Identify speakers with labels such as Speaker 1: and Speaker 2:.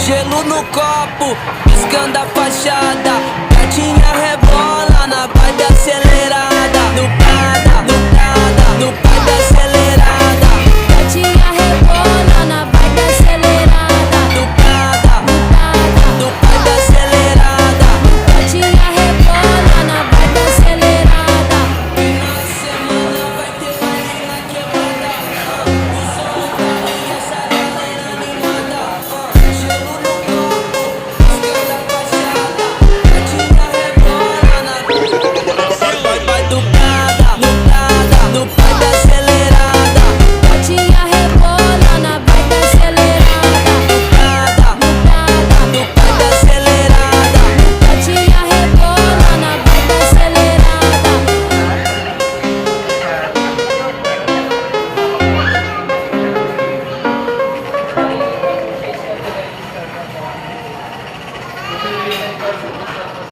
Speaker 1: Gelo no copo, piscando a fachada. Gatinha rebola na vibe acelerada. No Prada, no Prada, no vibe acelerada.
Speaker 2: Gatinha rebola na vibe acelerada.
Speaker 1: No Prada,
Speaker 2: No Prada,
Speaker 1: no vibe acelerada.
Speaker 2: gatinha rebola na vibe acelerada.
Speaker 1: Na semana vai ter baile na quebrada. O som tá e essa galera animada. Gelo no copo, piscando a fachada. Gatinha rebola na vai do Prada, no Prada, no vibe acelerada.
Speaker 2: Gatinha rebola na vibe acelerada.
Speaker 1: No Prada,
Speaker 2: No Prada,
Speaker 1: no vibe acelerada.
Speaker 2: gatinha rebola na vibe acelerada.